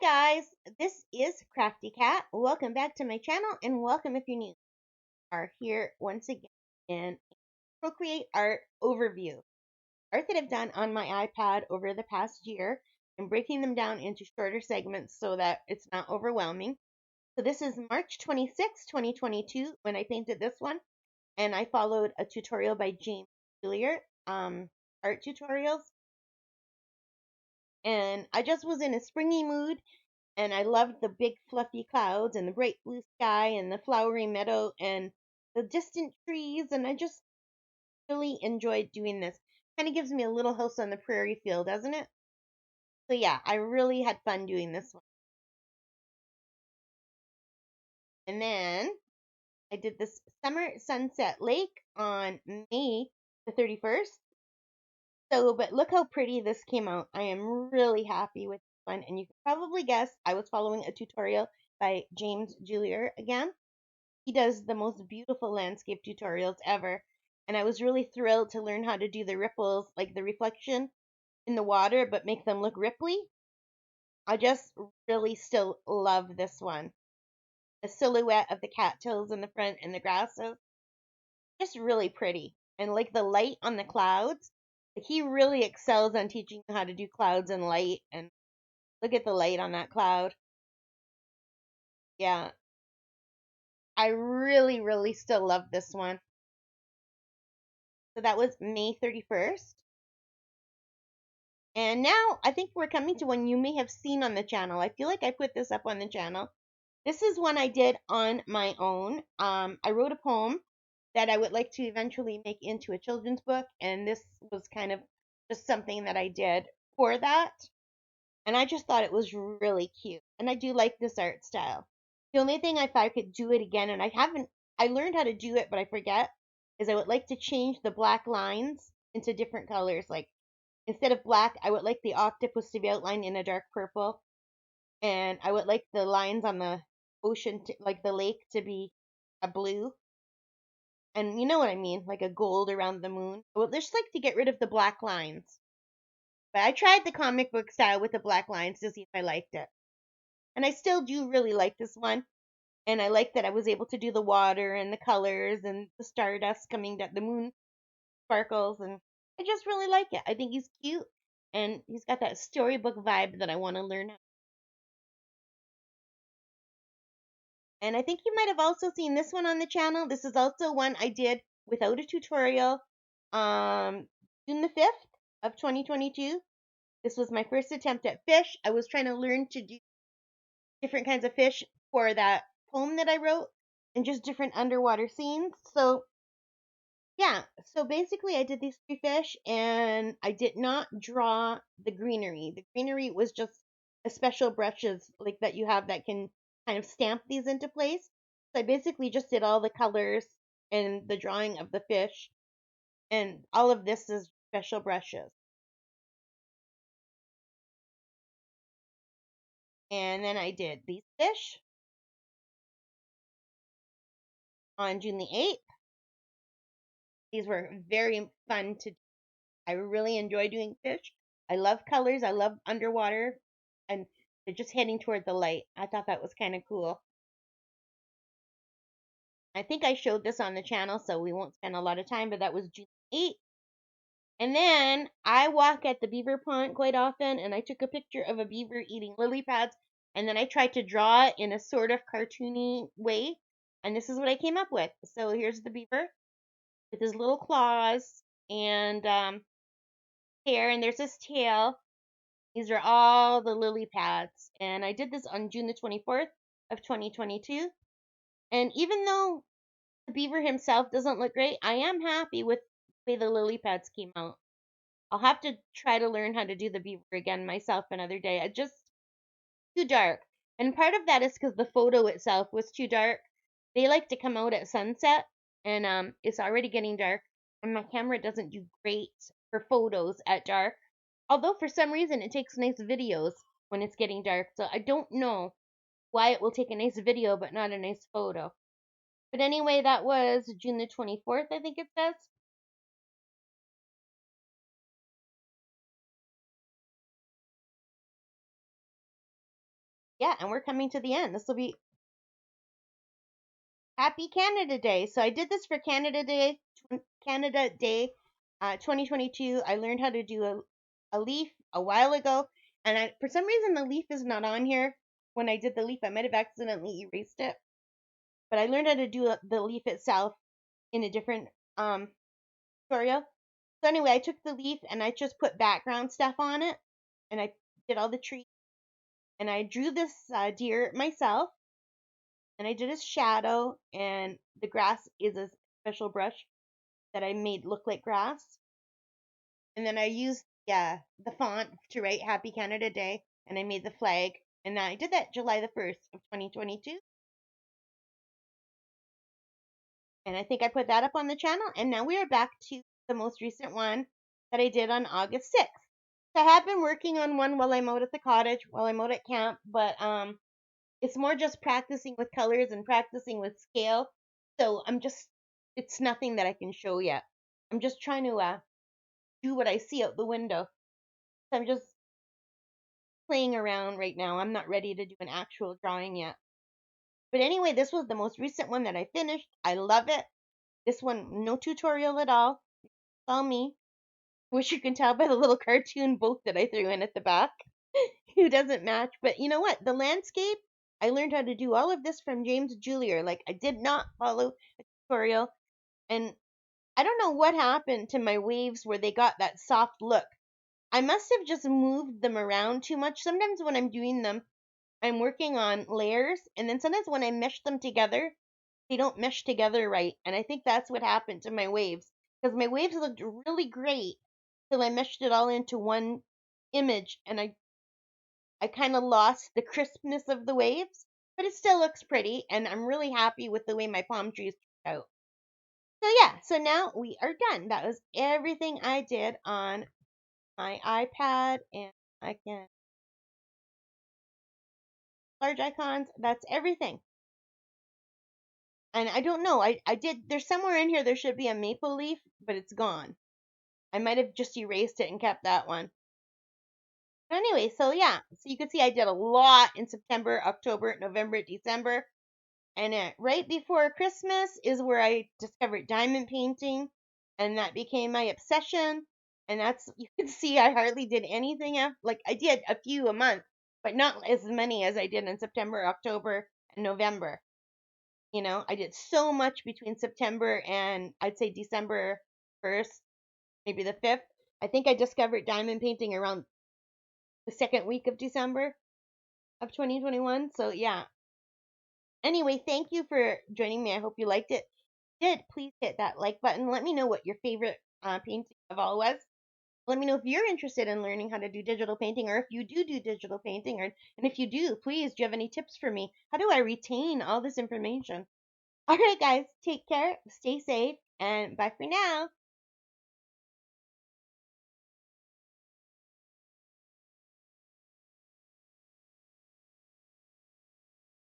Hi guys, this is Crafty Cat. Welcome back to my channel and welcome if you're new. Are here once again in Procreate art overview. Art that I've done on my iPad over the past year and breaking them down into shorter segments so that it's not overwhelming. So this is March 26, 2022 when I painted this one, and I followed a tutorial by James Julier, art tutorials. And I just was in a springy mood and I loved the big fluffy clouds and the bright blue sky and the flowery meadow and the distant trees, and I just really enjoyed doing this. Kind of gives me a little house on the prairie feel, doesn't it? So yeah, I really had fun doing this one. And then I did this summer sunset lake on May the 31st. So, but look how pretty this came out. I am really happy with this one, and you can probably guess I was following a tutorial by James Julier again. He does the most beautiful landscape tutorials ever. And I was really thrilled to learn how to do the ripples, like the reflection in the water, but make them look ripply. I just really still love this one. The silhouette of the cattails in the front and the grasses, just really pretty. And like the light on the clouds, like he really excels on teaching you how to do clouds and light. And look at the light on that cloud. Yeah, I really, really still love this one. So that was May 31st. And now I think we're coming to one you may have seen on the channel. I feel like I put this up on the channel. This is one I did on my own. I wrote a poem that I would like to eventually make into a children's book, and this was kind of just something that I did for that. And I just thought it was really cute. And I do like this art style. The only thing if I could do it again, and I learned how to do it, but I forget, is I would like to change the black lines into different colors. Like instead of black, I would like the octopus to be outlined in a dark purple, and I would like the lines on the ocean, like the lake, to be a blue. And you know what I mean, like a gold around the moon. I would just like to get rid of the black lines. But I tried the comic book style with the black lines to see if I liked it. And I still do really like this one. And I like that I was able to do the water and the colors and the stardust coming down, the moon sparkles, and I just really like it. I think he's cute and he's got that storybook vibe that I want to learn. And I think you might have also seen this one on the channel. This is also one I did without a tutorial. June the 5th of 2022. This was my first attempt at fish. I was trying to learn to do different kinds of fish for that poem that I wrote and just different underwater scenes. So yeah, so basically I did these three fish and I did not draw the greenery. The greenery was just a special brushes like that you have that can kind of stamp these into place. So I basically just did all the colors and the drawing of the fish, and all of this is special brushes. And then I did these fish on June the 8th. These were very fun to do. I really enjoy doing fish. I love colors. I love underwater, and they're just heading toward the light. I thought that was kind of cool. I think I showed this on the channel, so we won't spend a lot of time, but that was June 8th. And then I walk at the beaver pond quite often, and I took a picture of a beaver eating lily pads, and then I tried to draw it in a sort of cartoony way, and this is what I came up with. So here's the beaver with his little claws and hair, and there's his tail. These are all the lily pads, and I did this on June the 24th of 2022. And even though the beaver himself doesn't look great, I am happy with the way the lily pads came out. I'll have to try to learn how to do the beaver again myself another day. It's just too dark. And part of that is because the photo itself was too dark. They like to come out at sunset, and it's already getting dark, and my camera doesn't do great for photos at dark. Although for some reason it takes nice videos when it's getting dark. So I don't know why it will take a nice video but not a nice photo. But anyway, that was June the 24th, I think it says. yeah, and we're coming to the end. This will be Happy Canada Day. So I did this for Canada Day 2022. I learned how to do a leaf a while ago, and for some reason the leaf is not on here. When I did the leaf, I might have accidentally erased it, but I learned how to do the leaf itself in a different tutorial. So anyway, I took the leaf and I just put background stuff on it, and I did all the trees, and I drew this deer myself, and I did his shadow, and the grass is a special brush that I made look like grass. And then I used the font to write Happy Canada Day, and I made the flag, and I did that July the 1st of 2022. And I think I put that up on the channel, and now we are back to the most recent one that I did on August 6th. So I have been working on one while I'm out at the cottage, while I'm out at camp, but it's more just practicing with colors and practicing with scale. So it's nothing that I can show yet. I'm just trying to do what I see out the window. So I'm just playing around right now. I'm not ready to do an actual drawing yet. But anyway, this was the most recent one that I finished. I love it. This one, no tutorial at all. It's all me. Which you can tell by the little cartoon boat that I threw in at the back. Who doesn't match? But you know what? The landscape, I learned how to do all of this from James Julier. Like, I did not follow a tutorial. And I don't know what happened to my waves where they got that soft look. I must have just moved them around too much. Sometimes when I'm doing them, I'm working on layers, and then sometimes when I mesh them together, they don't mesh together right. And I think that's what happened to my waves. Because my waves looked really great till I meshed it all into one image, and I kind of lost the crispness of the waves, but it still looks pretty, and I'm really happy with the way my palm trees turned out. So yeah, so now we are done. That was everything I did on my iPad, and I can large icons. That's everything. And I don't know. I did. There's somewhere in here there should be a maple leaf, but it's gone. I might have just erased it and kept that one. But anyway, so yeah, so you can see I did a lot in September, October, November, December. And right before Christmas is where I discovered diamond painting, and that became my obsession. And that's, you can see I hardly did anything. Like, I did a few a month, but not as many as I did in September, October, and November. I did so much between September and I'd say December 1st, maybe the 5th. I think I discovered diamond painting around the second week of December of 2021. So, yeah. Anyway, thank you for joining me. I hope you liked it. Did please hit that like button. Let me know what your favorite painting of all was. Let me know if you're interested in learning how to do digital painting, or if you do digital painting, and if you do, please, do you have any tips for me? How do I retain all this information? All right, guys, take care, stay safe, and bye for now.